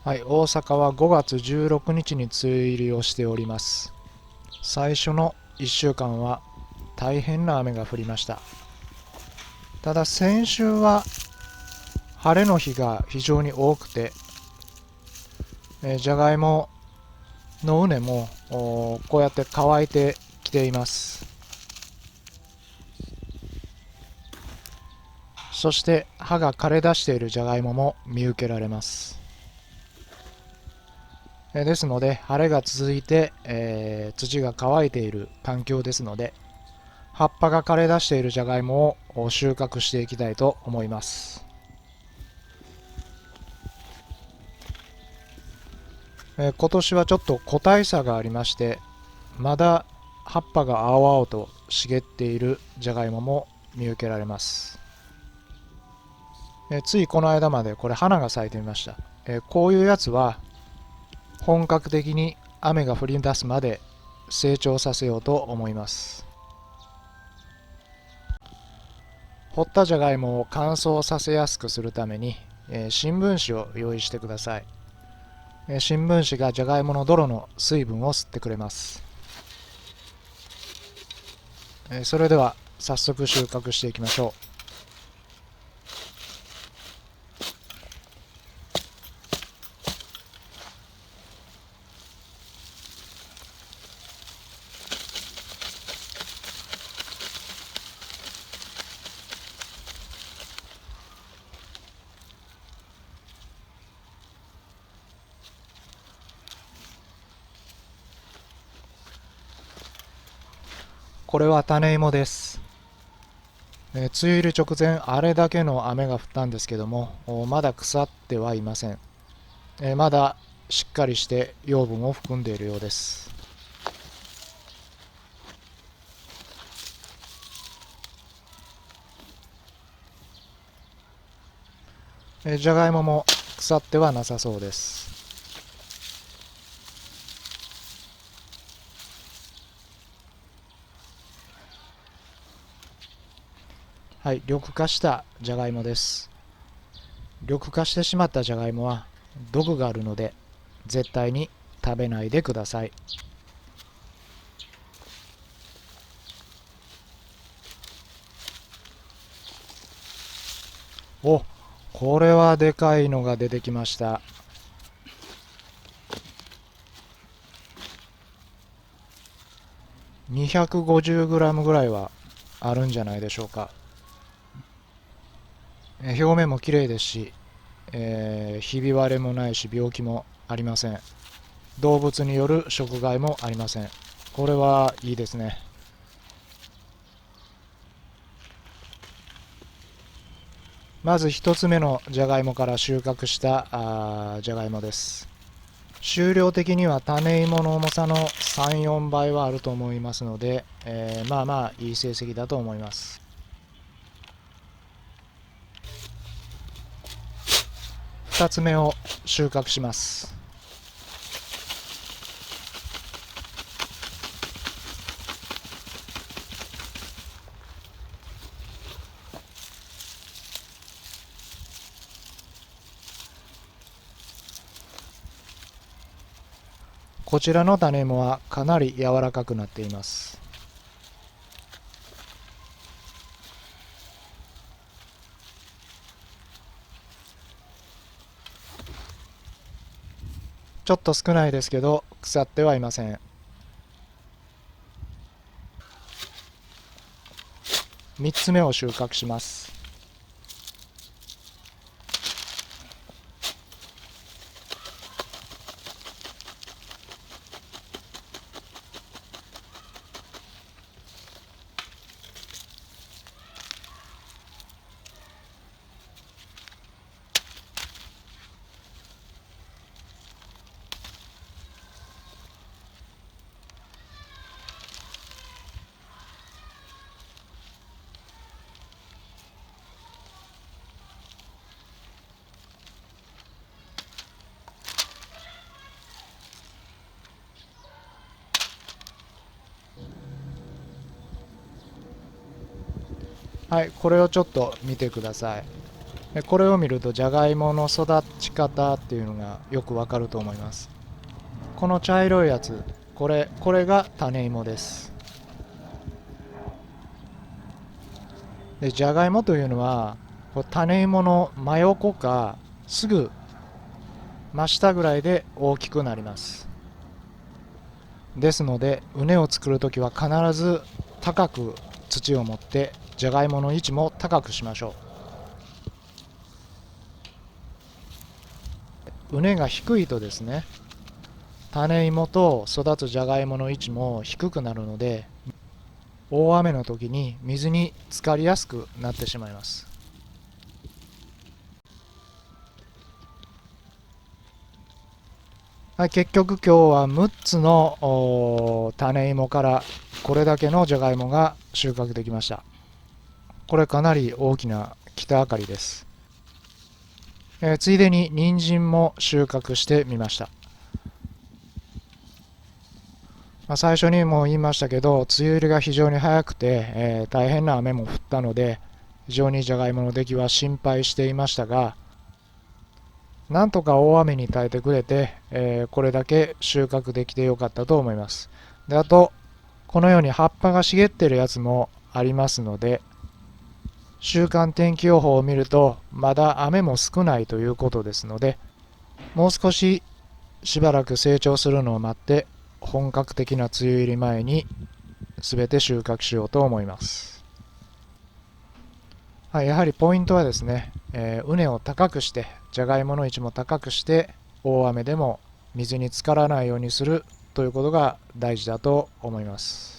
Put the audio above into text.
はい、大阪は5月16日に梅雨入りをしております。最初の1週間は大変な雨が降りました。ただ先週は晴れの日が非常に多くて、じゃがいもの畝もこうやって乾いてきています。そして葉が枯れ出しているじゃがいもも見受けられます。ですので晴れが続いて、土が乾いている環境ですので、葉っぱが枯れ出しているじゃがいもを収穫していきたいと思います。今年はちょっと個体差がありまして、まだ葉っぱが青々と茂っているじゃがいもも見受けられます。ついこの間までこれ花が咲いていました。こういうやつは本格的に雨が降り出すまで成長させようと思います。掘ったじゃがいもを乾燥させやすくするために、新聞紙を用意してください。新聞紙がじゃがいもの泥の水分を吸ってくれます。それでは早速収穫していきましょう。これは種芋です。梅雨入り直前、あれだけの雨が降ったんですけども、まだ腐ってはいません。まだしっかりして養分を含んでいるようです。じゃがいもも腐ってはなさそうです。はい、緑化したじゃがいもです。緑化してしまったじゃがいもは毒があるので絶対に食べないでください。お、これはでかいのが出てきました。250g ぐらいはあるんじゃないでしょうか。表面も綺麗ですし、ひび割れもないし病気もありません。動物による食害もありません。これはいいですね。まず一つ目のじゃがいもから収穫したじゃがいもです。収量的には種芋の重さの3、4倍はあると思いますので、まあまあいい成績だと思います。2つ目を収穫します。こちらの種芋はかなり柔らかくなっています。ちょっと少ないですけど腐ってはいません。3つ目を収穫します。はい、これをちょっと見てください。これを見るとじゃがいもの育ち方っていうのがよくわかると思います。この茶色いやつ、これが種芋です。でじゃがいもというのは種芋の真横かすぐ真下ぐらいで大きくなります。ですので畝を作るときは必ず高く土を持ってじゃがいもの位置も高くしましょう。畝が低いとですね、種芋と育つじゃがいもの位置も低くなるので、大雨の時に水に浸かりやすくなってしまいます。はい、結局今日は6つの種芋からこれだけのじゃがいもが収穫できました。これかなり大きな北あかりです。ついでに人参も収穫してみました。最初にも言いましたけど、梅雨入りが非常に早くて、大変な雨も降ったので、非常にじゃがいもの出来は心配していましたが、なんとか大雨に耐えてくれて、これだけ収穫できてよかったと思います。で、あと、このように葉っぱが茂っているやつもありますので、週間天気予報を見ると、まだ雨も少ないということですので、もう少ししばらく成長するのを待って、本格的な梅雨入り前に全て収穫しようと思います。はい、やはりポイントはですね、畝を高くして、じゃがいもの位置も高くして、大雨でも水に浸からないようにするということが大事だと思います。